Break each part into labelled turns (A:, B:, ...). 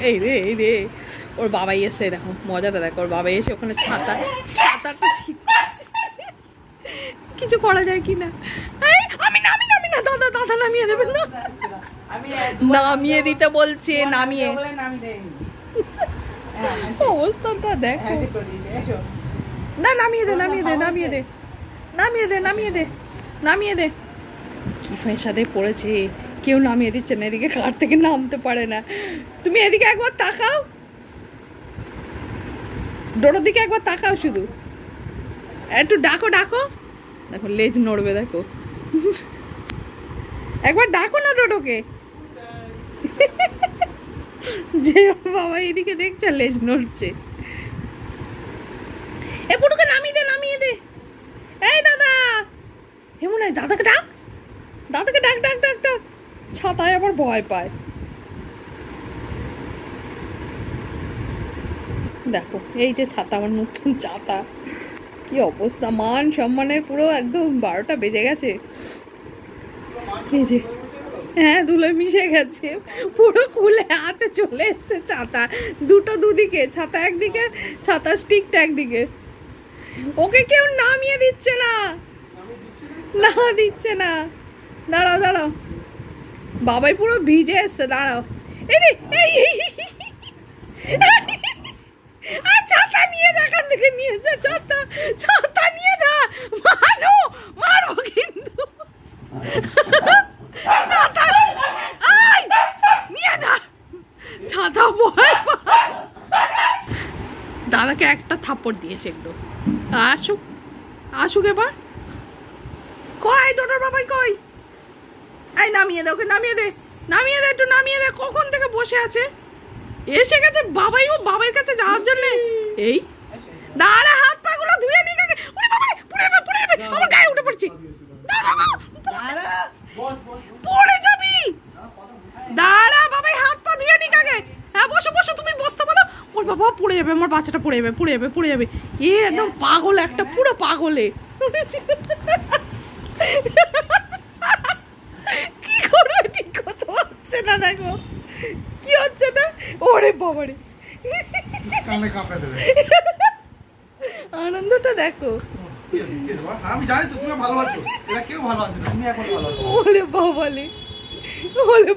A: এই রে ওর বাবাই এসে, দেখো মজাটা দেখো, ওর বাবাই এসে ওখানে ছাতাটা ঠিক করছে, কিছু করা যায় কিনা। আমি নামি না, দাদা নামিয়ে দেবেন না, নামিয়ে দিতে বলছে, নামিয়ে অবস্থাটা দেখো না, নামিয়ে দে কি পয়সাতে পড়েছে, কেউ নামিয়ে দিচ্ছে না, এদিকে কার থেকে নামতে পারে না। তুমি এদিকে একবার তাকাও, ডোডোর দিকে একবার তাকাও, শুধু একটু ডাকো, দেখো লেজ নড়বে, দেখো একবার ডাকো না ডোডোকে, যে বাবা এদিকে দেখছে লেজ নড়ছে। এ পুটুকে নামিয়ে দে, এই দাদা, এমন নয়, দাদাকে ডাক, ছাতায় আবার ভয় পায়। দেখো এই যে ছাতা, আমার নতুন ছাতা, কি অবস্থা, মান সম্মানের পুরো একদম 12টা বেজে গেছে। এই যে হ্যাঁ, ধুলোয় মিশে গেছে পুরো, খুলে হাতে চলে এসছে ছাতা, দুদিকে ছাতা, একদিকে ছাতা স্টিকটা একদিকে, ওকে কেউ নামিয়ে দিচ্ছে না, দাঁড়াও, বাবাই পুরো ভিজে এসছে, দাঁড়াও, ছাতা নিয়ে যা, এখান থেকে নিয়ে যা, ছাতা নিয়ে যা, মারবো কিন্তু, নিয়ে যা ছাতা, দাদাকে একটা থাপ্পড় দিয়েছে একদম। আসুক এবার, কই ডোডোর বাবাই কই, এই নামিয়ে দে ওকে, নামিয়ে দে একটু, নামিয়ে দে, কখন থেকে বসে আছে, এসে গেছে বাবাই, ও বাবার কাছে যাওয়ার জন্য। এই দাঁড়া, হাত পা গুলো ধুয়ে নিয়ে গেছে, পুড়ে যাবে, আমার গায়ে উঠে পড়ছি, পড়ে যাবি, দাঁড়া বাবাই, হাত পা ধুয়ে নিয়ে গেছে। হ্যাঁ বসো, তুমি বসতে বলো, ওর বাবা পড়ে যাবে, আমার বাচ্চাটা পড়ে যাবে, এ একদম পাগল একটা, পুরো পাগলে, কি করবে, ঠিক কথা হচ্ছে না, দেখো কি হচ্ছে না, ওরে বাবারে, আনন্দটা দেখো,
B: আমি জানি তো তুমি ভালো আছো, এরা কেউ ভালো আছে না, তুমি এখন ভালো আছো,
A: ওলে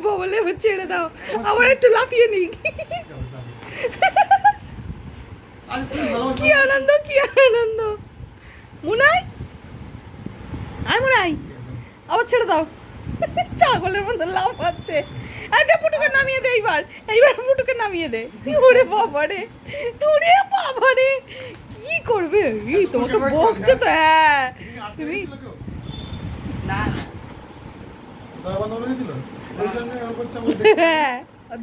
A: বাবালে, ছেড়ে দাও, আবার একটু লাফিয়ে নি, কি আনন্দ, মুনাই আবার ছেড়ে দাও, ছাগলের মতো লাফাচ্ছে। পুটুকে নামিয়ে দে, এইবার পুটুকে নামিয়ে দে, ওরে বাবারে, কি করবে, তোমাকে বকছে তো, হ্যাঁ তুমি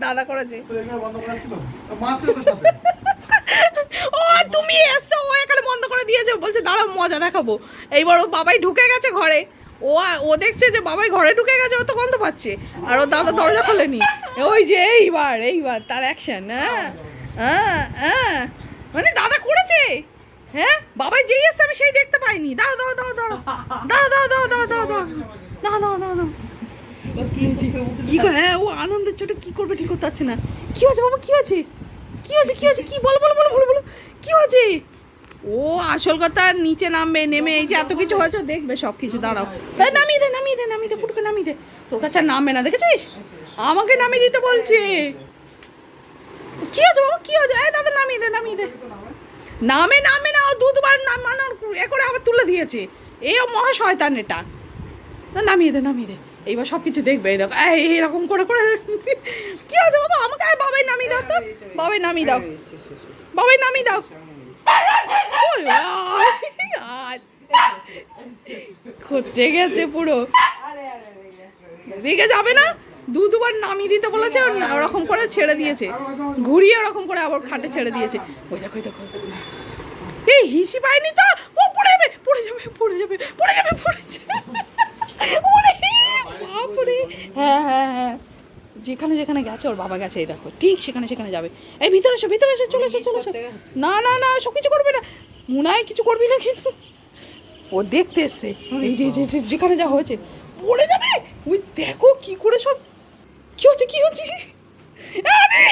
A: দাদা করেছে, ও তুমি এসছো, ও এখানে বন্ধ করে দিয়েছে, বলছে দাঁড়া মজা দেখাবো। এইবার ও বাবাই ঢুকে গেছে ঘরে, ও দেখছে যে বাবাই ঘরে ঢুকে গেছে, ও তো গন্ধ পাচ্ছে, আর ও দাদা দরজা খোলেনি, ওই যে এইবার তার অ্যাকশন, হ্যাঁ মানে দাদা করেছে, হ্যাঁ বাবাই যেই এসছে আমি সেই দেখতে পাইনি, দাঁড়া কি করে, হ্যাঁ ও আনন্দের চোটে কি করবে ঠিক করতে পারছে না। কি হয়েছে বাবা, কি হয়েছে, কি বলো কি হয়েছে? ও আসল কথা, নিচে নামবে, নেমে এই যে এত কিছু হয়েছে দেখবে সব কিছু, দাঁড়াও, তাই নামিয়ে দে পুটুকে নামিয়ে দে, তোর কাছে আর নামবে না, দেখেছিস আমাকে নামিয়ে দিতে বলছে। কি হয়েছে বাবা, কি হয়েছে, এই দাদা নামিয়ে দে, নামে না, ও দুবার নামানোর এ করে আবার তুলে দিয়েছে, এই মহা শয়তান এটা, নামিয়ে দে, এইবার সব কিছু দেখবে, এই দেখো এরকম করে কি হয়েছে বাবা, আমাকে বাবাই নামিয়ে দাও তো, বাবাই নামিয়ে দাও, খচে গেছে পুরো, রেগে যাবে না, দুবার নামিয়ে দিতে বলেছে, ওরকম করে ছেড়ে দিয়েছে, ঘুরিয়ে ওরকম করে আবার খাটে ছেড়ে দিয়েছে, ওই দেখো এই হিসি পায়নি তো, ও পড়ে যাবে বাপরে, হ্যাঁ যেখানে গেছে ওর বাবা গেছে, এই দেখো ঠিক সেখানে যাবে, এই ভিতরে এসো, চলে এসো, না সব কিছু করবে না, মুনায় কিছু করবি না কিন্তু, ও দেখতে এসছে, এই যে যেখানে যা হয়েছে পড়ে যাবে, ওই দেখো কি করে সব, কি হচ্ছে, আরে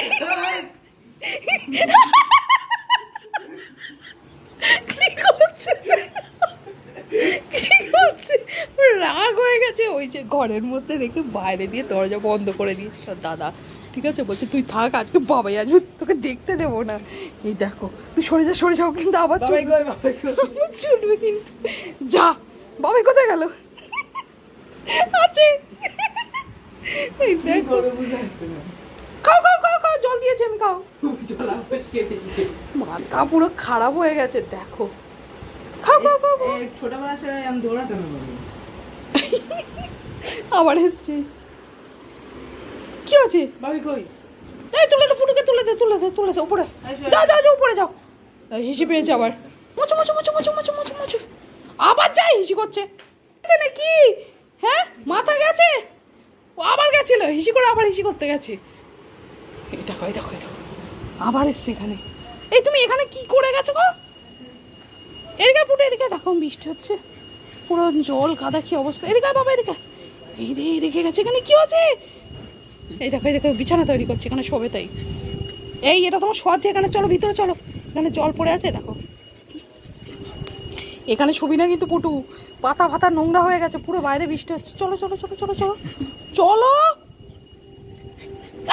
A: ঘরের মধ্যে রেখে বাইরে দিয়ে দরজা বন্ধ করে দিয়েছিল দাদা। ঠিক আছে, বলছে তুই থাক, আজকে বাবাই আসবে, তোকে দেখতে দেবো না। এই দেখো, তুই সরে যাও কিন্তু আবার চলবে কিন্তু। যা, বাবাই কোথায় গেল? আছে। খাও খাও খাও খাও, জল দিয়েছি আমি, খাও। মাথা পুরো খারাপ হয়ে গেছে দেখো। খাও খাও খাও।
C: ছোটবেলা ছেলে আমি দৌড়াতাম না।
A: আবার এসছে। কি আছে
C: ভাবি কই?
A: এই তুলে দে, পুটুকে তুলে দে, তুলে দে, তুলে দে উপরে। যাও যাও যাও, উপরে যাও। হিসি পেয়েছে আবার। মোচো মোচো মোচো মোচো মোচো মোচো মোচো। আবার যাই হিসি করছে নাকি? হ্যাঁ, মাথা গেছে। ও আবার গেছিল হিসি করে, আবার হিসি করতে গেছে। এই দেখো এই দেখো এই দেখো, আবার এসছে এখানে। এই তুমি এখানে কি করে গেছো গো? এদিকে পুটে, এদিকে দেখো বৃষ্টি হচ্ছে, পুরো জল কাদা, কি অবস্থা। এদিকে বাবা, এদিকে। এই রে, রেখে গেছে এখানে, কি আছে? এই দেখো এই দেখো, বিছানা তৈরি করছে এখানে, শোবে তাই। এই এটা তোমার শোয়াচ্ছে এখানে, চলো ভিতরে চলো, এখানে জল পড়ে আছে দেখো। এখানে শুবি না কিন্তু পুটু, পাতা ফাতা নোংরা হয়ে গেছে পুরো, বাইরে বৃষ্টি হচ্ছে। চলো চলো চলো চলো চলো চলো।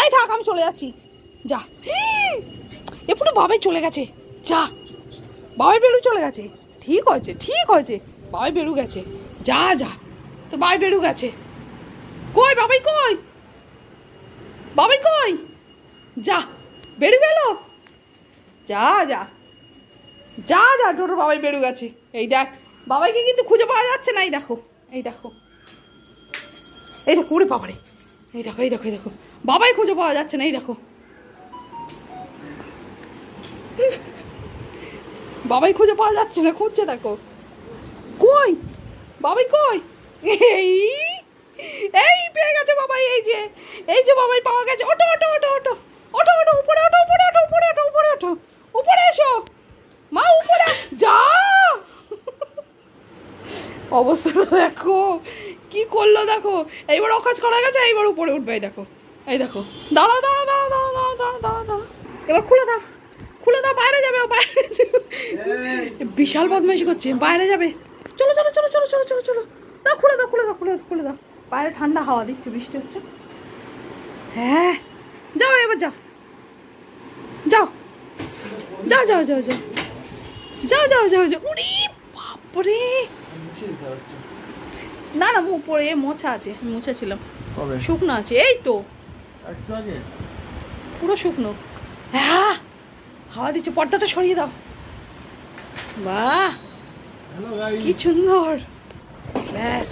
A: এই থাক, আমি চলে যাচ্ছি, যা। এ পুরো বাবাই চলে গেছে, যা। বাবাই বেরু চলে গেছে। ঠিক হয়েছে ঠিক হয়েছে, বাবাই বেরু গেছে, যা যা, তোর বাবাই বেরু গেছে। কই বাবাই, কই বাবাই, কই? যা, বেরু গেল, যা যা যা যা, তোর বাবাই বেরু গেছে। এই দেখ, বাবাইকে কিন্তু খুঁজে পাওয়া যাচ্ছে না। এই দেখো এই দেখো এই দেখো, ওরে বাবারে, এই দেখো এই দেখো এই দেখো, বাবাই খুঁজে পাওয়া যাচ্ছে না। এই দেখো, বাবাই খুঁজে পাওয়া যাচ্ছে না, খুঁজছে দেখো। কই বাবাই, কই? এই এই পেয়ে গেছে বাবাই, এই যে বাবাই পাওয়া গেছে। ওটো ওটো ওটো ওটো ওটো ওটো, উপরে ওটো, উপরে ওটো, উপরে ওটো, উপরে ওটো, উপরে এসো মা, উপরে যা। অবস্থাটা দেখো কি করলো দেখো। এইবার অকাজ করা গেছে, এইবার উপরে উঠবে। এই দেখো এই দেখো, দাঁড়া দাঁড়া দাঁড়া দাঁড়া দাঁড়া দাঁড়া দাঁড়া দাঁড়া, এবার খুলে দাও, খুলে দাও, বাইরে যাবে ও, বাইরে যাবে। বিশাল বদমাইশি করছে, বাইরে যাবে। চলো চলো চলো চলো চলো চলো চলো, দাও, খুলে দাও খুলে দাও খুলে দাও খুলে দাও। বাইরে ঠান্ডা হাওয়া দিচ্ছে, বৃষ্টি হচ্ছে। হ্যাঁ, যাও এবার, যাও যাও যাও যাও যাও যাও যাও যাও যাও যাও। উড়ি বাপরে, না না মুখ পরে মোছা আছে, মুছেছিলাম, শুকনো আছে। এই তো
B: একটু আগে
A: পুরো শুকনো। হ্যাঁ, হাওয়া দিচ্ছে, পর্দাটা সরিয়ে দাও। বাহ,
B: হ্যালো গাইস,
A: কি সুন্দর, ব্যাস।